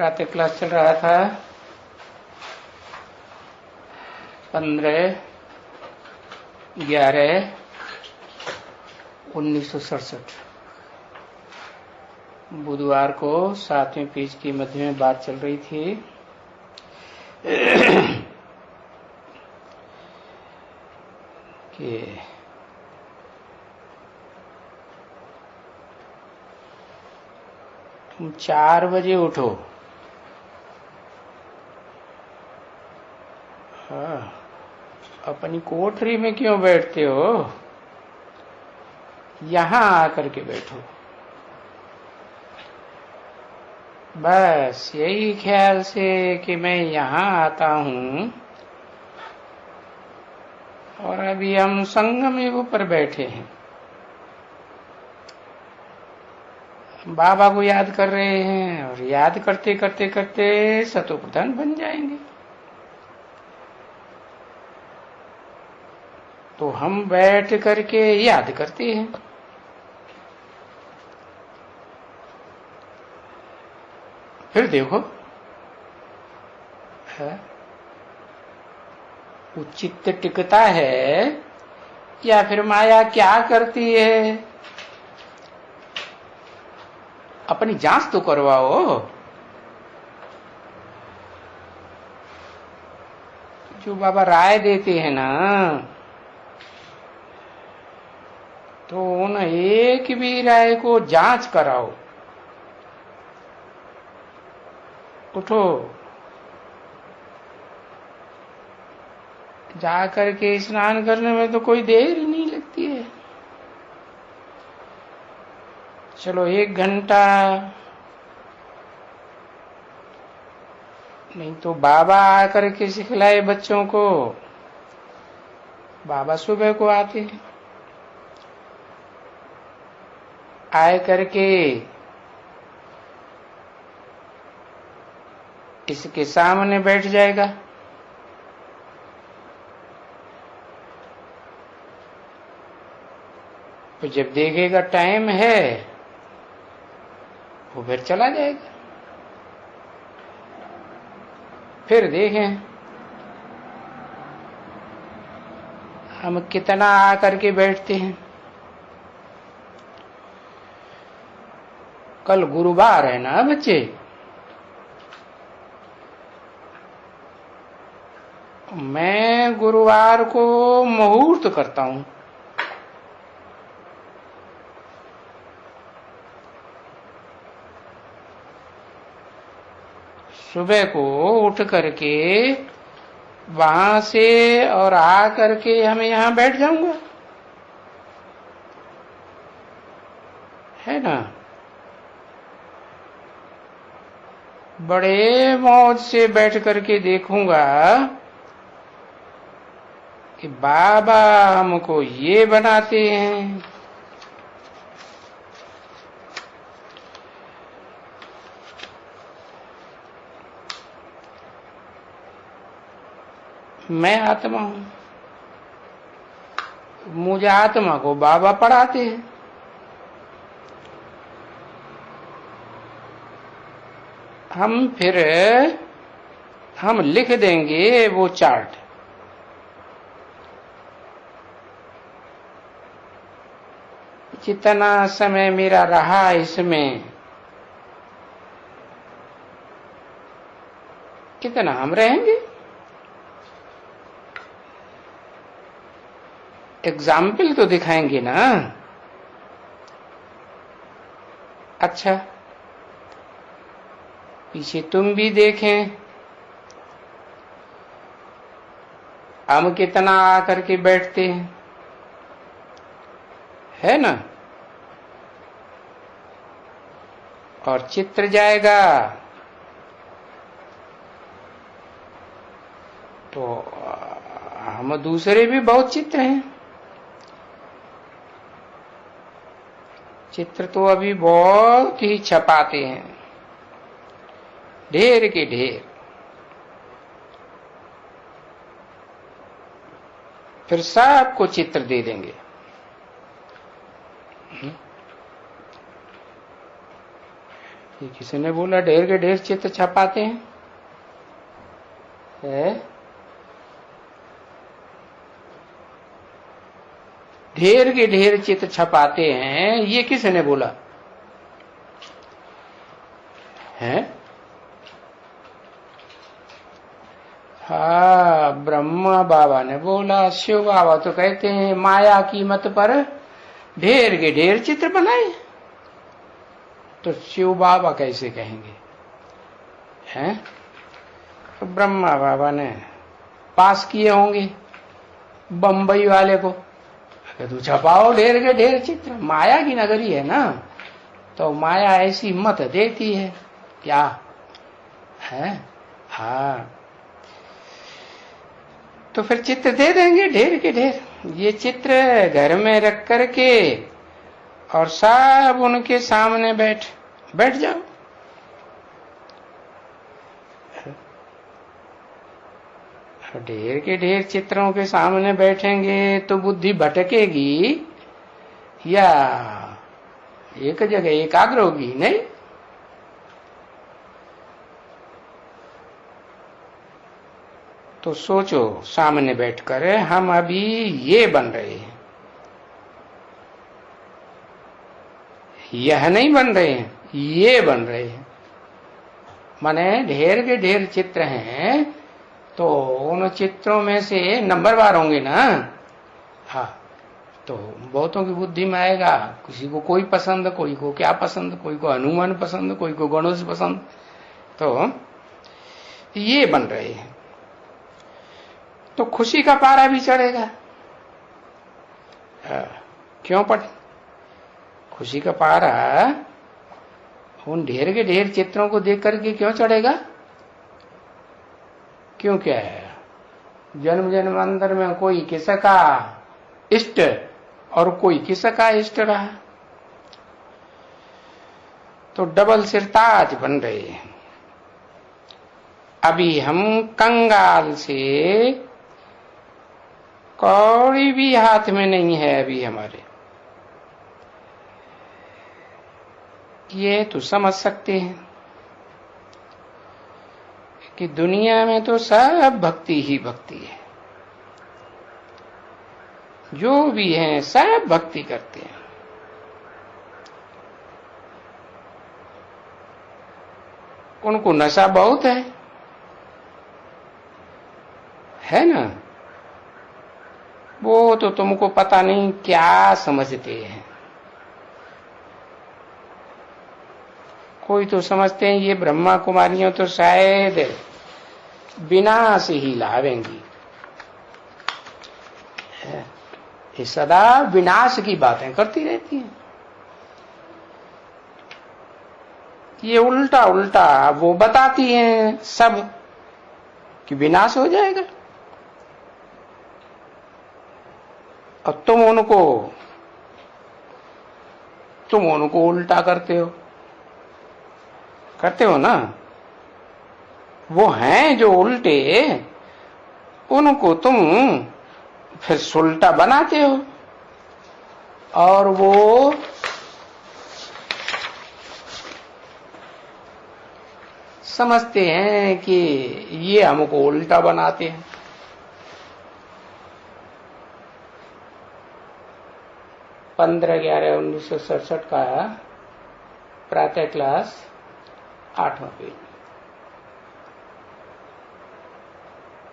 प्रातः क्लास चल रहा था 15/11/1967 बुधवार को 7वें पेज की मध्य में बात चल रही थी कि 4 बजे उठो। हाँ, अपनी कोठरी में क्यों बैठते हो? यहां आकर के बैठो। बस यही ख्याल से कि मैं यहां आता हूं और अभी हम संगम युग पर बैठे हैं, बाबा को याद कर रहे हैं और याद करते करते करते सतोप्रधान बन जाएंगे। तो हम बैठ करके याद करते हैं। फिर देखो वो चित्त टिकता है या फिर माया क्या करती है? अपनी जांच तो करवाओ। जो बाबा राय देते हैं ना, तो उन एक भी राय को जांच कराओ। उठो, जा करके स्नान करने में तो कोई देर ही नहीं लगती है। चलो 1 घंटा, नहीं तो बाबा आकर के सिखलाए बच्चों को। बाबा सुबह को आते हैं, आए करके इसके सामने बैठ जाएगा। तो जब देखेगा टाइम है, वो फिर चला जाएगा। फिर देखें हम कितना आकर के बैठते हैं। कल गुरुवार है ना बच्चे? मैं गुरुवार को मुहूर्त करता हूं। सुबह को उठ करके वहां से और आ करके हमें यहां बैठ जाऊंगा, है ना? बड़े मौज से बैठ करके देखूंगा कि बाबा हमको ये बनाते हैं। मैं आत्मा हूं, मुझे आत्मा को बाबा पढ़ाते हैं। हम लिख देंगे वो चार्ट। जितना समय मेरा रहा इसमें, कितना हम रहेंगे। एग्जाम्पल तो दिखाएंगे ना। अच्छा, पीछे तुम भी देखें हम कितना आकर के बैठते हैं, है ना? और चित्र जाएगा तो हम दूसरे भी बहुत चित्र हैं। चित्र तो अभी बहुत ही छपाते हैं, ढेर के ढेर। फिर सबको चित्र दे देंगे। ये किसी ने बोला ढेर के ढेर चित्र छपाते हैं, ढेर के ढेर चित्र छपाते हैं, ये किसने बोला है? हाँ, ब्रह्मा बाबा ने बोला। शिव बाबा तो कहते हैं माया की मत पर ढेर के ढेर चित्र बनाए, तो शिव बाबा कैसे कहेंगे हैं? तो ब्रह्मा बाबा ने पास किए होंगे बंबई वाले को, तू छपाओ ढेर के ढेर चित्र, माया की नगरी है ना, तो माया ऐसी मत देती है क्या है? हाँ, तो फिर चित्र दे देंगे ढेर के ढेर। ये चित्र घर में रख करके और सब उनके सामने बैठ जाओ। ढेर के ढेर चित्रों के सामने बैठेंगे तो बुद्धि भटकेगी या एक जगह एकाग्र होगी? नहीं। तो सोचो, सामने बैठकर हम अभी ये बन रहे हैं, यह नहीं बन रहे हैं, ये बन रहे हैं। माने ढेर के ढेर चित्र हैं, तो उन चित्रों में से नंबरवार होंगे ना। हाँ, तो बहुतों की बुद्धि में आएगा, किसी को कोई पसंद, कोई को क्या पसंद, कोई को हनुमान पसंद, कोई को गणेश पसंद, तो ये बन रहे हैं। तो खुशी का पारा भी चढ़ेगा। क्यों पट खुशी का पारा उन ढेर के ढेर चित्रों को देख करके क्यों चढ़ेगा? क्यों? क्या है, जन्म जन्मांतर में कोई किसका इष्ट और कोई किसका इष्ट रहा, तो डबल सिरताज बन रहे हैं। अभी हम कंगाल से कौड़ी भी हाथ में नहीं है अभी हमारे, ये तो समझ सकते हैं कि दुनिया में तो सब भक्ति ही भक्ति है, जो भी हैं सब भक्ति करते हैं। उनको नशा बहुत है ना, वो तो तुमको पता नहीं क्या समझते हैं। कोई तो समझते हैं ये ब्रह्मा कुमारियां तो शायद विनाश ही लावेंगी, ये सदा विनाश की बातें करती रहती हैं। ये उल्टा उल्टा वो बताती हैं सब कि विनाश हो जाएगा, और तुम उनको उल्टा करते हो ना। वो हैं जो उल्टे, उनको तुम फिर सुलटा बनाते हो, और वो समझते हैं कि ये हमको उल्टा बनाते हैं। पंद्रह 11/1967 का प्रातः क्लास 8वां पेज।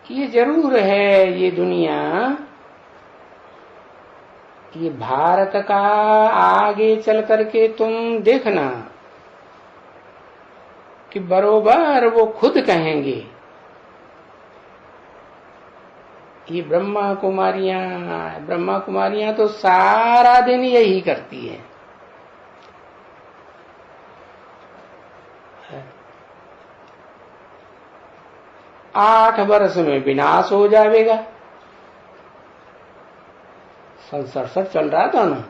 ये जरूर है, ये दुनिया, ये भारत का आगे चल करके तुम देखना कि बरोबर वो खुद कहेंगे ये ब्रह्मा कुमारियां तो सारा दिन यही करती है। 8 वर्ष में विनाश हो जाएगा। 67 चल रहा था ना,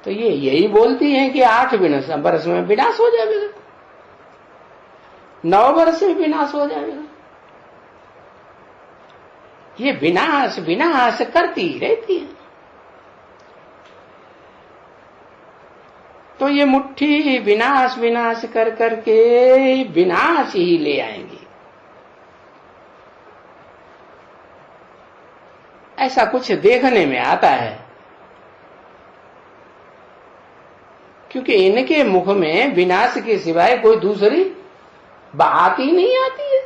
तो ये यही बोलती हैं कि 8 वर्ष में विनाश हो जाएगा, 9 वर्ष में विनाश हो जाएगा। ये विनाश विनाश करती रहती है। तो ये मुट्ठी विनाश विनाश कर करके विनाश ही ले आएंगी। ऐसा कुछ देखने में आता है, क्योंकि इनके मुख में विनाश के सिवाय कोई दूसरी बात ही नहीं आती है,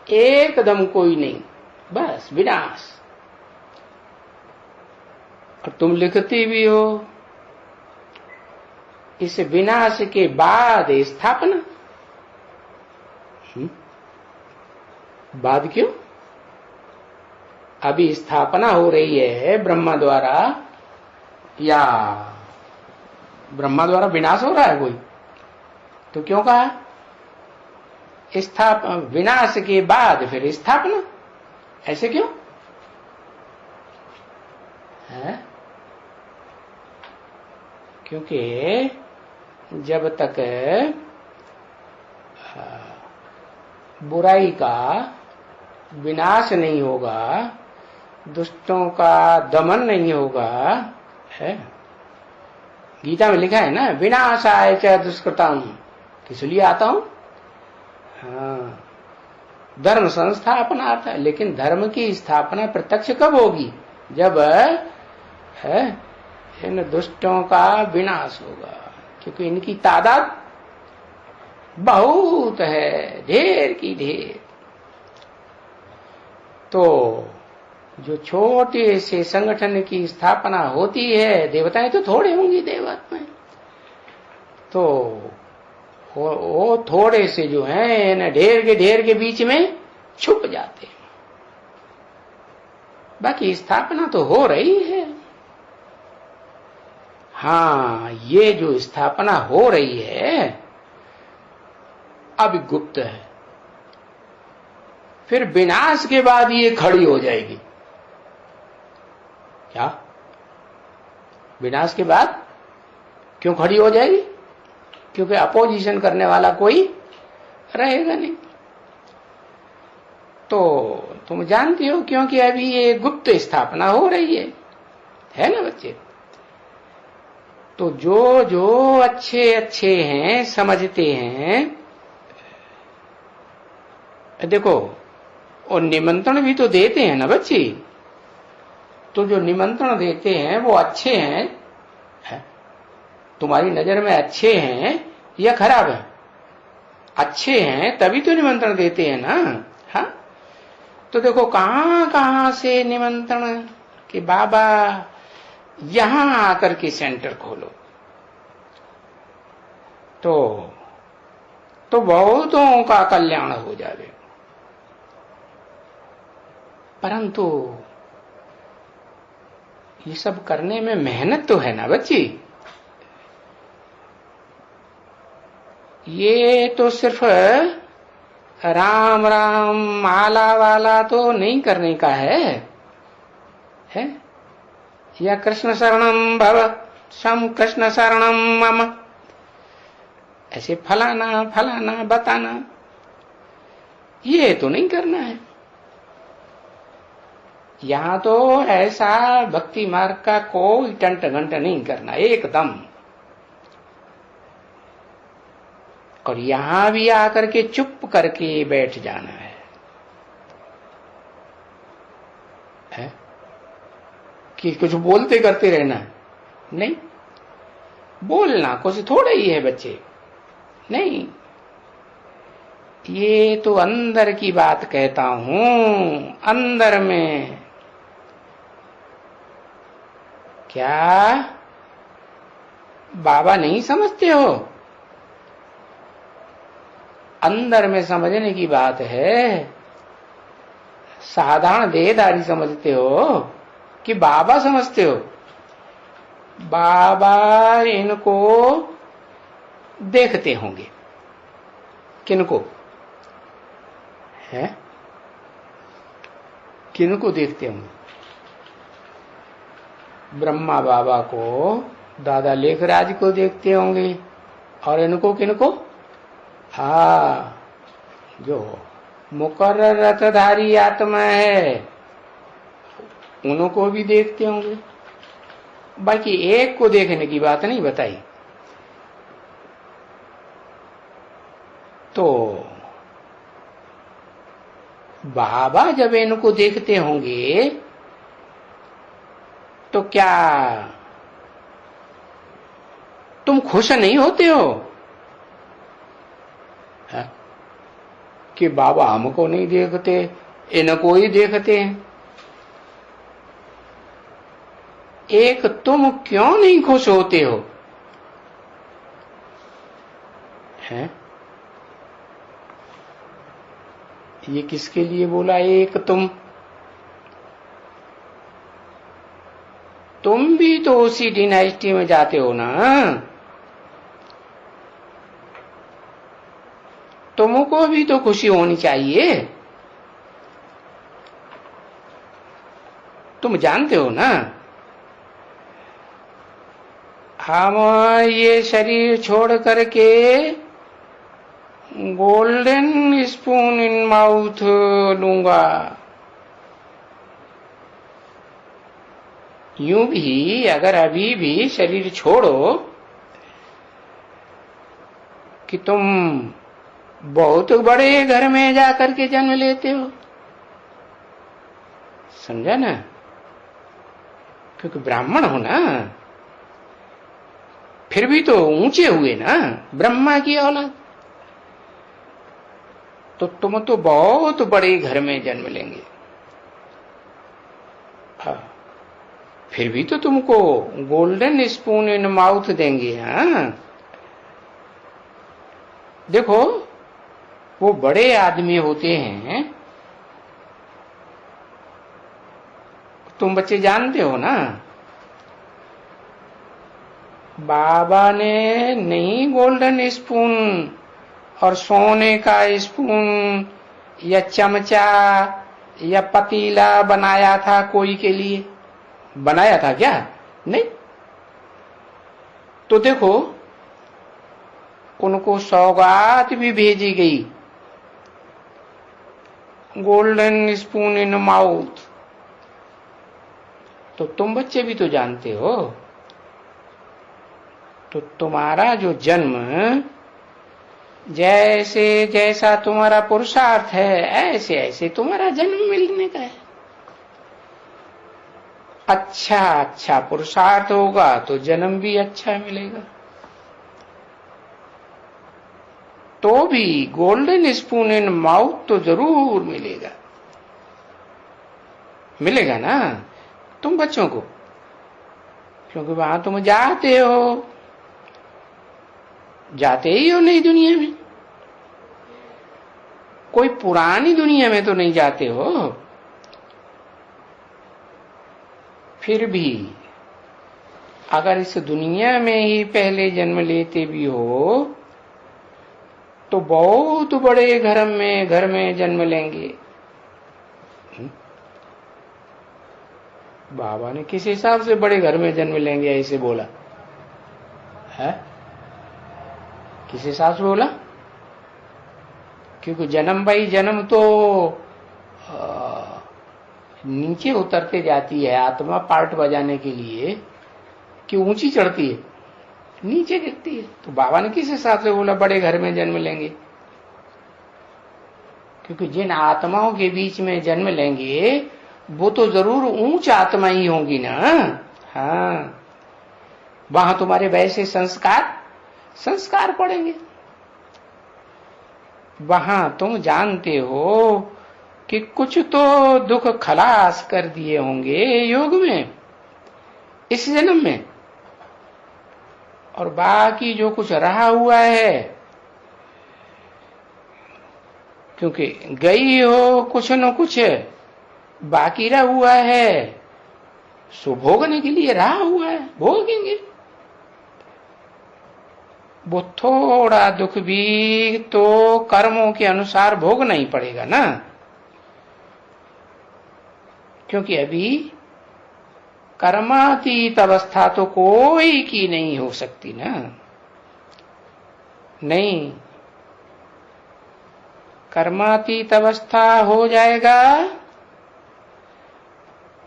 एकदम कोई नहीं, बस विनाश। और तुम लिखती भी हो इस विनाश के बाद स्थापना। बाद क्यों? अभी स्थापना हो रही है ब्रह्मा द्वारा, या ब्रह्मा द्वारा विनाश हो रहा है कोई? तो क्यों कहा विनाश के बाद फिर स्थापना? ऐसे क्यों है? क्योंकि जब तक बुराई का विनाश नहीं होगा, दुष्टों का दमन नहीं होगा, है गीता में लिखा है ना, विनाशाय च दुष्कृतम, किस लिए आता हूं? हाँ, धर्म संस्थापनार्थ। लेकिन धर्म की स्थापना प्रत्यक्ष कब होगी? जब है इन दुष्टों का विनाश होगा, क्योंकि इनकी तादाद बहुत है, ढेर की ढेर। तो जो छोटे से संगठन की स्थापना होती है, देवताएं तो थोड़े होंगी देवात्माएं, तो वो थोड़े से जो है न ढेर के बीच में छुप जाते हैं। बाकी स्थापना तो हो रही है। हाँ, ये जो स्थापना हो रही है अब गुप्त है, फिर विनाश के बाद ये खड़ी हो जाएगी। क्या विनाश के बाद क्यों खड़ी हो जाएगी? क्योंकि अपोजिशन करने वाला कोई रहेगा नहीं। तो तुम जानती हो, क्योंकि अभी ये गुप्त स्थापना हो रही है ना बच्चे? तो जो जो अच्छे अच्छे हैं, समझते हैं, देखो, और निमंत्रण भी तो देते हैं ना बच्ची। तो जो निमंत्रण देते हैं वो अच्छे हैं, तुम्हारी नजर में अच्छे हैं या खराब है? अच्छे हैं तभी तो निमंत्रण देते हैं ना। हाँ, तो देखो कहां कहां से निमंत्रण कि बाबा यहां आकर के सेंटर खोलो, तो बहुतों का कल्याण हो जाए। परंतु ये सब करने में मेहनत तो है ना बच्ची। ये तो सिर्फ राम राम माला वाला तो नहीं करने का है? या कृष्ण शरणम भव सम कृष्ण शरणम मम, ऐसे फलाना फलाना बताना, ये तो नहीं करना है। यहां तो ऐसा भक्ति मार्ग का कोई टंट घंट नहीं करना एकदम। और यहां भी आकर के चुप करके बैठ जाना है, कि कुछ बोलते करते रहना नहीं। बोलना कुछ थोड़ा ही है बच्चे, नहीं, ये तो अंदर की बात कहता हूं, अंदर में। क्या बाबा नहीं समझते हो? अंदर में समझने की बात है। साधारण देहधारी समझते हो कि बाबा समझते हो? बाबा इनको देखते होंगे। किनको है? किनको देखते होंगे? ब्रह्मा बाबा को, दादा लेखराज को देखते होंगे। और इनको किनको? हाँ, जो मुकर्रर रथधारी आत्मा है उनको भी देखते होंगे। बाकी एक को देखने की बात नहीं बताई। तो बाबा जब इनको देखते होंगे तो क्या तुम खुश नहीं होते हो कि बाबा हमको नहीं देखते, इनको ही देखते हैं? एक तुम क्यों नहीं खुश होते हो? हैं? ये किसके लिए बोला एक तुम भी तो उसी डिनाइस्टी में जाते हो ना। तुमको भी तो खुशी होनी चाहिए। तुम जानते हो ना, हम ये शरीर छोड़ करके गोल्डन स्पून इन माउथ लूंगा। यूं भी अगर अभी भी शरीर छोड़ो कि तुम बहुत बड़े घर में जाकर के जन्म लेते हो, समझा ना? क्योंकि ब्राह्मण हो ना, फिर भी तो ऊंचे हुए ना, ब्रह्मा की औलाद। तो तुम तो बहुत बड़े घर में जन्म लेंगे। हाँ, फिर भी तो तुमको गोल्डन स्पून इन माउथ देंगे। हाँ, देखो वो बड़े आदमी होते हैं, तुम बच्चे जानते हो ना, बाबा ने नहीं गोल्डन स्पून और सोने का स्पून या चमचा या पतीला बनाया था कोई के लिए? बनाया था क्या? नहीं। तो देखो उनको सौगात भी भेजी गई, गोल्डन स्पून इन माउथ। तो तुम बच्चे भी तो जानते हो, तो तुम्हारा जो जन्म जैसे जैसा तुम्हारा पुरुषार्थ है ऐसे ऐसे तुम्हारा जन्म मिलने का है। अच्छा पुरुषार्थ होगा तो जन्म भी अच्छा मिलेगा। तो भी गोल्डन स्पून इन माउथ तो जरूर मिलेगा। मिलेगा ना तुम बच्चों को, क्योंकि वहां तुम जाते ही हो नई दुनिया में। कोई पुरानी दुनिया में तो नहीं जाते हो। फिर भी अगर इस दुनिया में ही पहले जन्म लेते भी हो तो बहुत बड़े घर में जन्म लेंगे। बाबा ने किस हिसाब से बड़े घर में जन्म लेंगे ऐसे बोला है? किस हिसाब से बोला? क्योंकि जन्म भाई जन्म तो नीचे उतरते जाती है आत्मा पार्ट बजाने के लिए, कि ऊंची चढ़ती है नीचे गिरती है। तो बाबा ने किस हिसाब से बोला बड़े घर में जन्म लेंगे? क्योंकि जिन आत्माओं के बीच में जन्म लेंगे वो तो जरूर ऊंच आत्मा ही होंगी ना। हाँ, वहां तुम्हारे वैसे संस्कार पड़ेंगे। वहां तुम जानते हो कि कुछ तो दुख खलास कर दिए होंगे योग में इस जन्म में, और बाकी जो कुछ रहा हुआ है, क्योंकि गई हो कुछ न कुछ बाकी रहा हुआ है, सो भोगने के लिए रहा हुआ है, भोगेंगे। वो थोड़ा दुख भी तो कर्मों के अनुसार भोगना ही पड़ेगा ना, क्योंकि अभी कर्मातीत अवस्था तो कोई की नहीं हो सकती ना। नहीं, कर्मातीत अवस्था हो जाएगा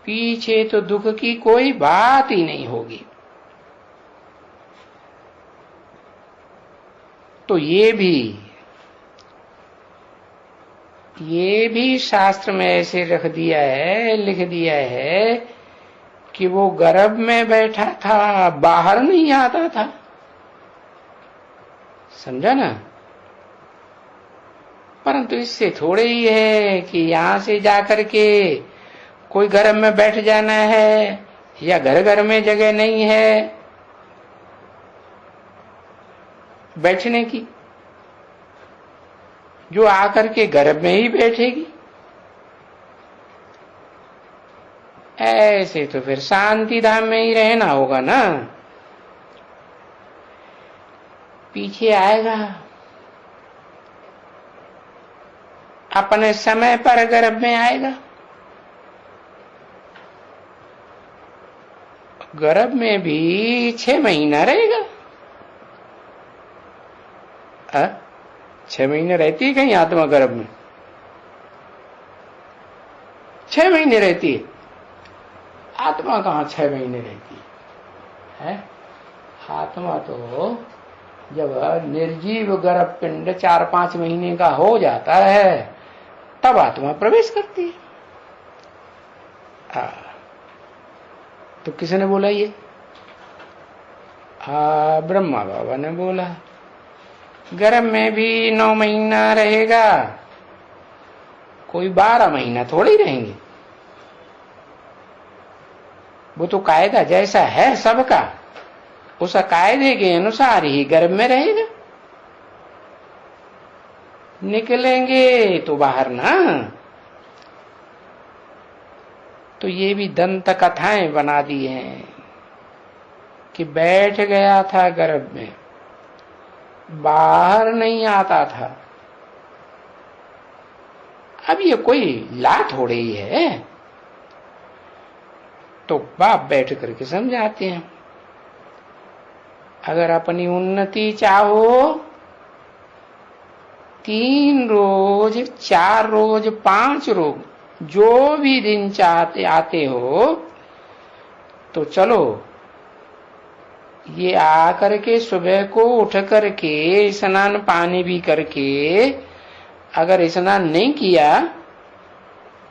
पीछे तो दुख की कोई बात ही नहीं होगी। तो ये भी शास्त्र में ऐसे रख दिया है, लिख दिया है कि वो गर्भ में बैठा था, बाहर नहीं आता था। समझा ना? परंतु इससे थोड़े ही है कि यहां से जाकर के कोई गर्भ में बैठ जाना है, या घर घर में जगह नहीं है बैठने की, जो आकर के गर्भ में ही बैठेगी। ऐसे तो फिर शांति धाम में ही रहना होगा ना। पीछे आएगा, अपने समय पर गर्भ में आएगा। गर्भ में भी 6 महीना रहेगा। 6 महीने रहती है कहीं आत्मा गर्भ में? 6 महीने रहती है आत्मा? कहाँ 6 महीने रहती है? आत्मा तो जब निर्जीव गर्भ पिंड 4-5 महीने का हो जाता है तब आत्मा प्रवेश करती है। तो किसने बोला ये? ब्रह्मा बाबा ने बोला। गर्भ में भी 9 महीना रहेगा, कोई 12 महीना थोड़ी रहेंगे। वो तो कायदा जैसा है सबका, उस कायदे के अनुसार ही गर्भ में रहेगा। निकलेंगे तो बाहर ना। तो ये भी दंत कथाएं बना दी हैं कि बैठ गया था गर्भ में, बाहर नहीं आता था। अब ये कोई ला थोड़े ही है। तो बाप बैठ करके समझाते हैं, अगर अपनी उन्नति चाहो, 3 रोज 4 रोज 5 रोज जो भी दिन चाहते आते हो तो चलो। ये आकर के सुबह को उठ करके स्नान पानी भी करके, अगर स्नान नहीं किया,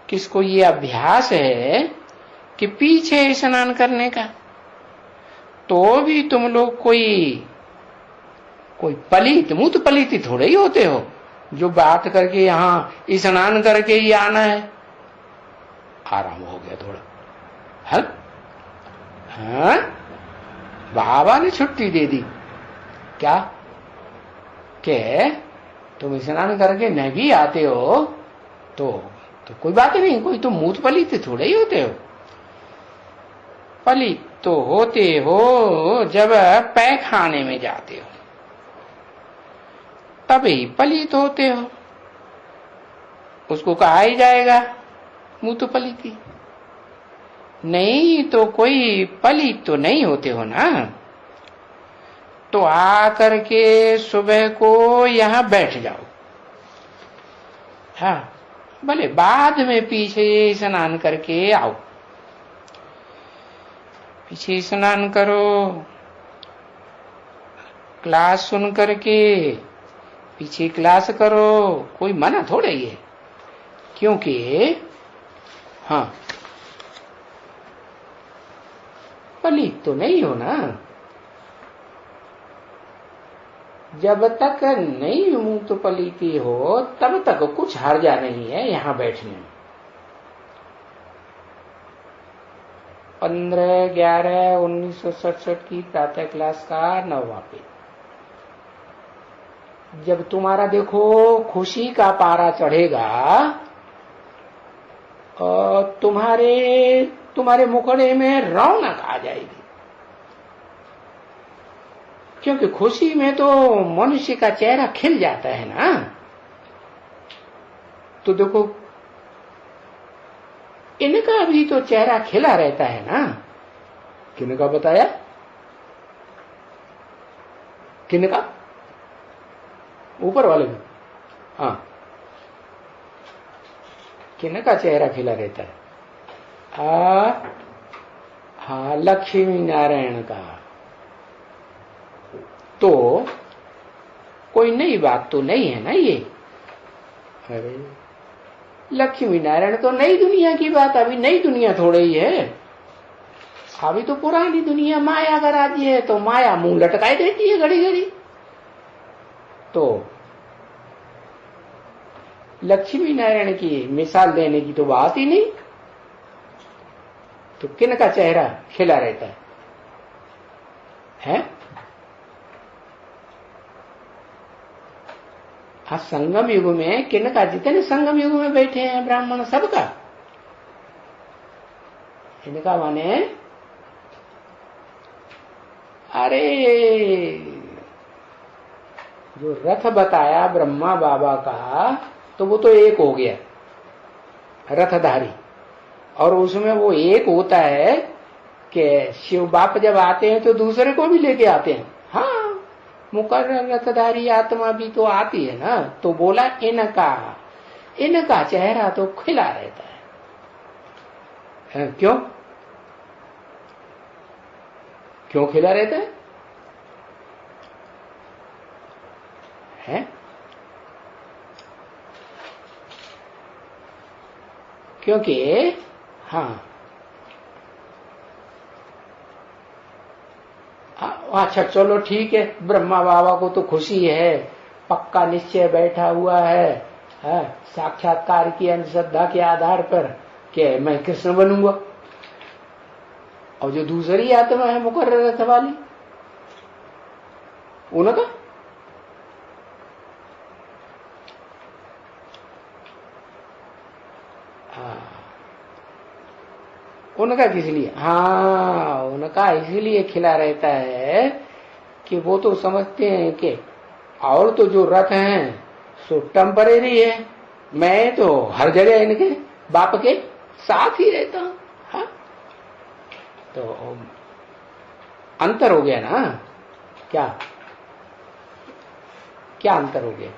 किसको ये अभ्यास है कि पीछे स्नान करने का, तो भी तुम लोग कोई पलित मुत पलित थोड़े ही होते हो जो बात करके यहां स्नान करके ही आना है। आराम हो गया थोड़ा। हाँ, बाबा ने छुट्टी दे दी क्या के तुम स्नान करके नहीं आते हो तो कोई बात नहीं, कोई तुम मुत पलित थोड़े ही होते हो। पलित तो होते हो जब पैखाने में जाते हो, तभी पलित होते हो। उसको कहा ही जाएगा मुत पलिती। नहीं तो कोई पलित तो नहीं होते हो ना। तो आकर के सुबह को यहां बैठ जाओ। हाँ, भले बाद में पीछे स्नान करके आओ। पीछे स्नान करो, क्लास सुन करके पीछे क्लास करो, कोई मना थोड़ा ही है। क्योंकि हाँ, पलित तो नहीं हो ना। जब तक नहीं मुक्त पलिती हो तब तक कुछ हर्जा नहीं है यहां बैठने में। 15/11/1967 की प्रातः क्लास का 9वां पेज। जब तुम्हारा देखो खुशी का पारा चढ़ेगा और तुम्हारे मुखड़े में रौनक आ जाएगी। क्योंकि खुशी में तो मनुष्य का चेहरा खिल जाता है ना। तो देखो इनका भी तो चेहरा खिला रहता है ना। किनका बताया? किनका? ऊपर वाले में। हाँ, किनका चेहरा खिला रहता है? हाँ, लक्ष्मी नारायण का। तो कोई नई बात तो नहीं है ना ये। अरे लक्ष्मी नारायण तो नई दुनिया की बात, अभी नई दुनिया थोड़ी ही है, अभी तो पुरानी दुनिया माया का राज्य है। तो माया मुंह लटकाई देती है घड़ी घड़ी। तो लक्ष्मी नारायण की मिसाल देने की तो बात ही नहीं। तो किन का चेहरा खिला रहता है? हाँ, संगम युग में किन का, जितने संगम युग में बैठे हैं ब्राह्मण सबका, इनका माने अरे जो रथ बताया ब्रह्मा बाबा का, तो वो तो एक हो गया रथधारी। और उसमें वो एक होता है कि शिव बाप जब आते हैं तो दूसरे को भी लेके आते हैं। हाँ, मुकर्रर रथधारी आत्मा भी तो आती है ना। तो बोला इनका चेहरा तो खिला रहता है। क्यों खिला रहता है? क्योंकि हाँ, अच्छा चलो ठीक है, ब्रह्मा बाबा को तो खुशी है, पक्का निश्चय बैठा हुआ है, साक्षात्कार की अंधश्रद्धा के आधार पर कि मैं कृष्ण बनूंगा। और जो दूसरी आत्मा है मुकर्रर रथ वाली, उनका उनका किस लिए? हाँ, उनका इसलिए खिला रहता है कि वो तो समझते हैं कि और तो जो रथ हैं सो टेम्परेरी है, मैं तो हर जगह इनके बाप के साथ ही रहता हूं। हाँ, तो अंतर हो गया ना। क्या अंतर हो गया?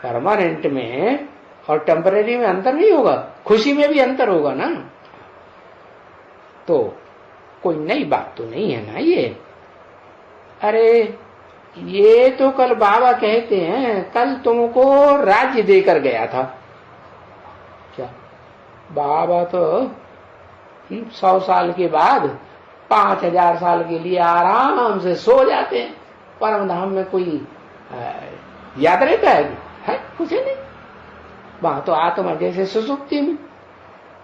परमानेंट में और टेम्परेरी में अंतर नहीं होगा, खुशी में भी अंतर होगा ना। तो कोई नई बात तो नहीं है ना ये। अरे ये तो कल बाबा कहते हैं, कल तुमको राज्य देकर गया था। क्या बाबा तो 100 साल के बाद 5000 साल के लिए आराम से सो जाते हैं। परम धाम में कोई याद रहता है? कुछ नहीं। वहां तो आत्मा जैसे सुसुप्ति में।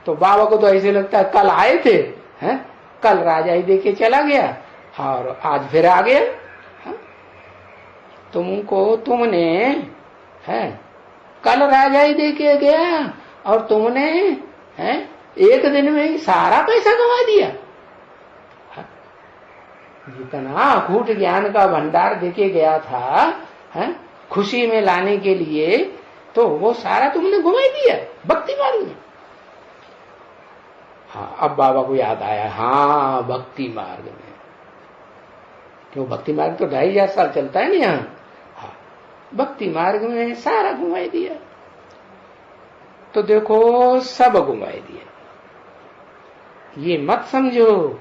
तो बाबा को तो ऐसे लगता है कल आए थे, हैं? कल राजा ही देके चला गया और आज फिर आ गया। तुमने कल राजा ही देके गया और तुमने एक दिन में ही सारा पैसा कमा दिया। जितना अखूट ज्ञान का भंडार देके गया था खुशी में लाने के लिए, तो वो सारा तुमने घुमा दिया भक्ति मार्ग में। हाँ, अब बाबा को याद आया, हाँ भक्ति मार्ग में। क्यों? भक्ति मार्ग तो 2500 साल चलता है ना यहाँ। हाँ, भक्ति मार्ग में सारा घुमाई दिया। तो देखो सब घुमाई दिया। ये मत समझो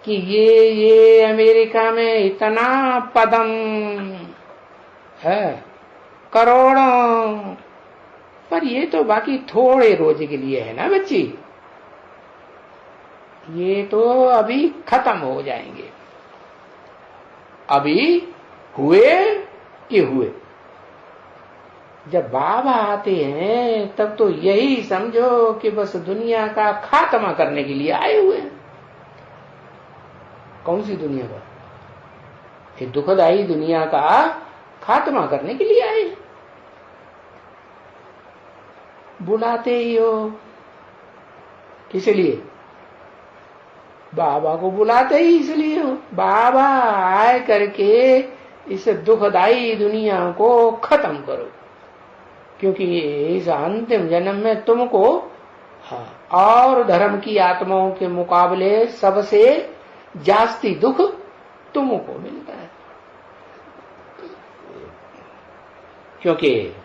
कि ये अमेरिका में इतना पदम है, करोड़ों, पर ये तो बाकी थोड़े रोज के लिए है ना बच्ची। ये तो अभी खत्म हो जाएंगे। अभी हुए कि हुए। जब बाबा आते हैं तब तो यही समझो कि बस दुनिया का खात्मा करने के लिए आए हुए हैं। कौन सी दुनिया का? ये दुखदायी दुनिया का खात्मा करने के लिए आए। बुलाते ही हो किस लिए? बाबा को बुलाते ही इसलिए हो, बाबा आए करके इस दुखदायी दुनिया को खत्म करो। क्योंकि इस अंतिम जन्म में तुमको और धर्म की आत्माओं के मुकाबले सबसे जास्ती दुख तुमको मिलता है। क्योंकि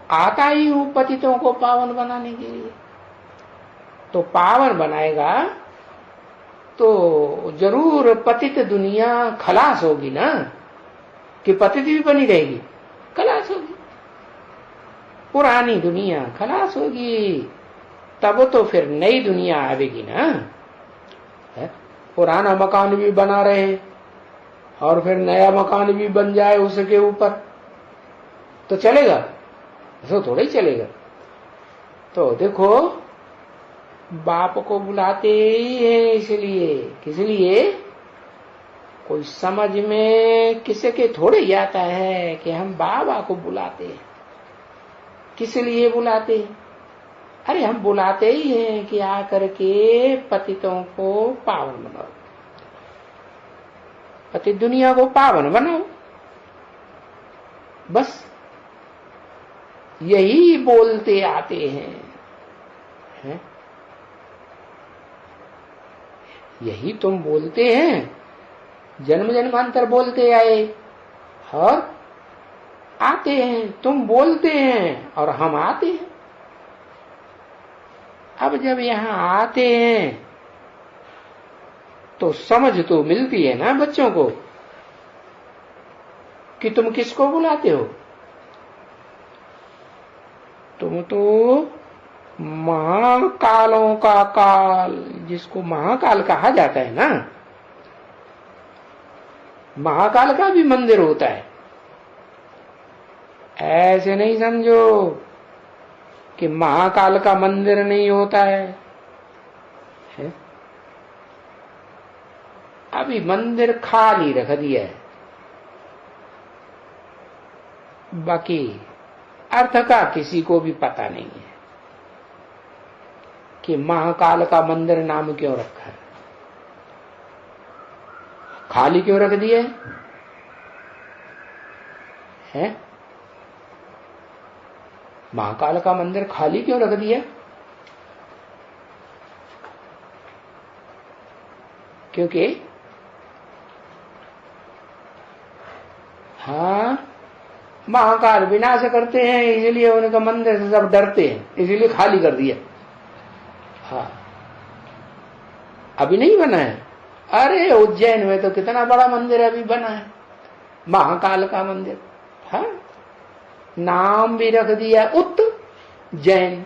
आता ही हूं पतितों को पावन बनाने के लिए। तो पावन बनाएगा तो जरूर पतित दुनिया खलास होगी ना, कि पतित भी बनी रहेगी, खलास होगी। पुरानी दुनिया खलास होगी, तब तो फिर नई दुनिया आवेगी ना। है? पुराना मकान भी बना रहे और फिर नया मकान भी बन जाए उसके ऊपर, तो चलेगा? ऐसा थोड़ा ही चलेगा। तो देखो, बाप को बुलाते ही है इसलिए, किस लिए? कोई समझ में किसी के थोड़े ही आता है कि हम बाबा को बुलाते हैं। किस लिए बुलाते हैं? अरे हम बुलाते ही हैं कि आकर के पतितों को पावन बनाओ, पतित दुनिया को पावन बनाओ, बस यही बोलते आते हैं, है? यही तुम बोलते हैं, जन्म जन्मांतर बोलते आए और आते हैं। तुम बोलते हैं और हम आते हैं। अब जब यहां आते हैं तो समझ तो मिलती है ना बच्चों को कि तुम किसको बुलाते हो। तुम तो महाकालों का काल, जिसको महाकाल कहा जाता है ना, महाकाल का भी मंदिर होता है। ऐसे नहीं समझो कि महाकाल का मंदिर नहीं होता है? अभी मंदिर खाली रख दिया है, बाकी अर्थ का किसी को भी पता नहीं है कि महाकाल का मंदिर नाम क्यों रखा है, खाली क्यों रख दिया है? महाकाल का मंदिर खाली क्यों रख दिया? क्योंकि हाँ, महाकाल विनाश करते हैं, इसलिए उनका मंदिर से सब डरते हैं, इसलिए खाली कर दिया। हाँ, अभी नहीं बना है। अरे उज्जैन में तो कितना बड़ा मंदिर अभी बना है, महाकाल का मंदिर। हाँ, नाम भी रख दिया उत जैन।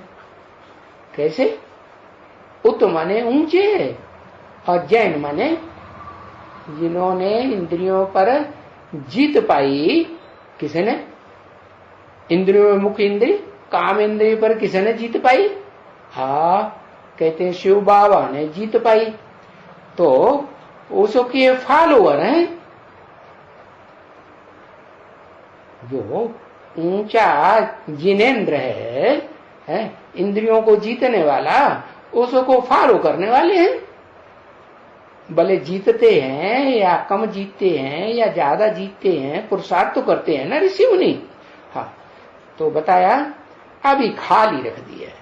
कैसे? उत माने ऊंचे और जैन माने जिन्होंने इंद्रियों पर जीत पाई। किसी ने इंद्रियों में मुख्य इंद्रिय काम इंद्रिय पर किसी ने जीत पाई? हाँ, कहते हैं शिव बाबा ने जीत पाई। तो उसके फॉलोअर हैं, जो ऊंचा जिनेन्द्र है, इंद्रियों को जीतने वाला, उसको फॉलो करने वाले हैं। भले जीतते हैं या कम जीतते हैं या ज्यादा जीतते हैं, पुरुषार्थ तो करते हैं ना ऋषि मुनि। हाँ, तो बताया अभी खाली रख दिया है,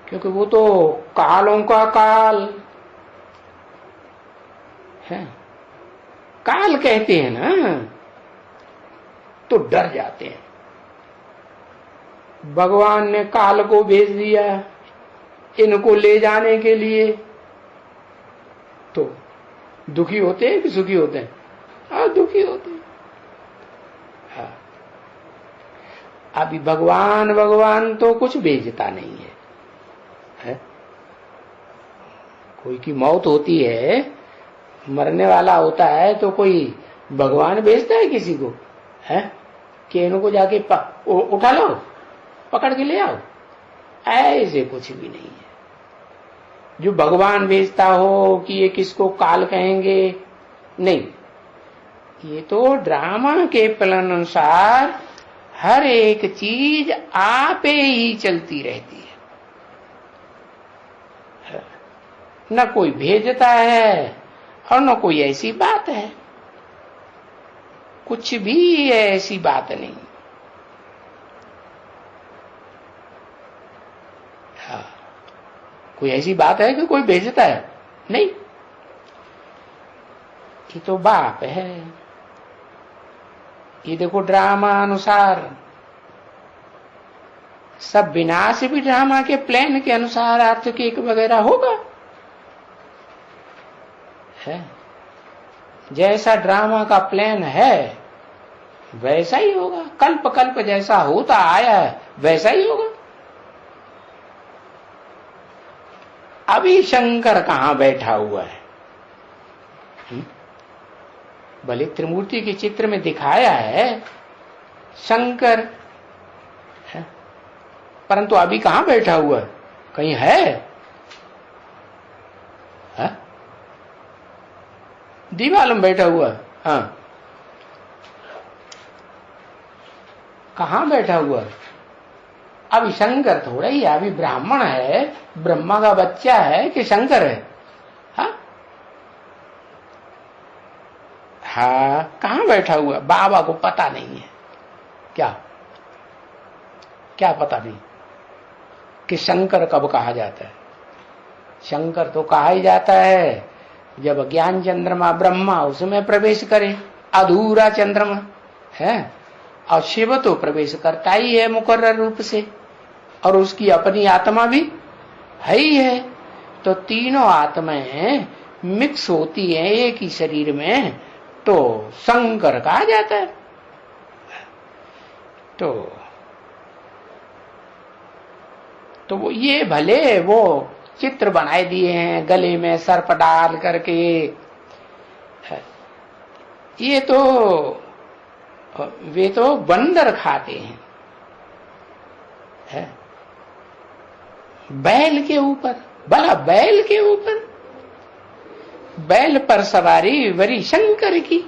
क्योंकि वो तो कालों का काल है, काल कहते हैं ना, तो डर जाते हैं। भगवान ने काल को भेज दिया इनको ले जाने के लिए, तो दुखी होते हैं कि सुखी होते हैं? हाँ, दुखी होते हैं। हाँ, अभी भगवान तो कुछ भेजता नहीं है? कोई की मौत होती है, मरने वाला होता है, तो कोई भगवान भेजता है किसी को? है कि इनको जाके उठा लो, पकड़ के ले आओ? ऐसे कुछ भी नहीं है। जो भगवान भेजता हो कि ये किसको काल कहेंगे, नहीं। ये तो ड्रामा के प्लान अनुसार हर एक चीज आपे ही चलती रहती है, न कोई भेजता है और न कोई ऐसी बात है। कुछ भी ऐसी बात नहीं। हाँ, कोई ऐसी बात है कि कोई भेजता है? नहीं। ये तो बाप है, ये देखो ड्रामा अनुसार सब विनाश भी ड्रामा के प्लान के अनुसार अर्थ के वगैरह होगा है। जैसा ड्रामा का प्लान है वैसा ही होगा, कल्प कल्प जैसा होता आया है वैसा ही होगा। अभी शंकर कहां बैठा हुआ है? भले त्रिमूर्ति के चित्र में दिखाया है शंकर है, परंतु अभी कहां बैठा हुआ है? कहीं है? दीवाल में बैठा हुआ है। हाँ, कहां बैठा हुआ है? अभी शंकर थोड़ा ही, अभी ब्राह्मण है, ब्रह्मा का बच्चा है कि शंकर है? हाँ, कहां बैठा हुआ? बाबा को पता नहीं है। क्या क्या पता नहीं कि शंकर कब कहा जाता है? शंकर तो कहा ही जाता है जब ज्ञान चंद्रमा ब्रह्मा उसमें प्रवेश करे, अधूरा चंद्रमा है, और शिव तो प्रवेश करता ही है मुकर्रर रूप से, और उसकी अपनी आत्मा भी है ही है। तो तीनों आत्माएं मिक्स होती हैं एक ही शरीर में, तो शंकर कहा जाता है। तो वो ये भले वो चित्र बनाए दिए हैं गले में सर्प डाल करके, ये तो वे तो बंदर खाते हैं है? बैल के ऊपर, भला बैल के ऊपर, बैल पर सवारी वरी शंकर की।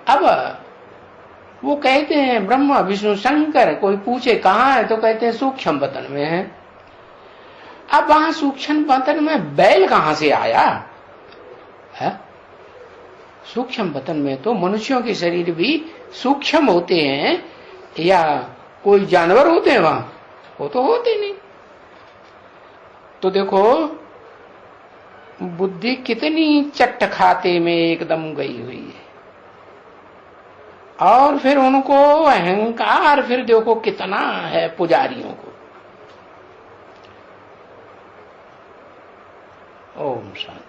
अब वो कहते हैं ब्रह्मा विष्णु शंकर, कोई पूछे कहां है तो कहते हैं सूक्ष्म वतन में है। अब वहां सूक्ष्म वतन में बैल कहां से आया है? सूक्ष्म वतन में तो मनुष्यों के शरीर भी सूक्ष्म होते हैं, या कोई जानवर होते हैं वहां? वो तो होते नहीं। तो देखो बुद्धि कितनी चट्ट खाते में एकदम गई हुई है, और फिर उनको अहंकार फिर देखो कितना है पुजारियों को। ओम शांति।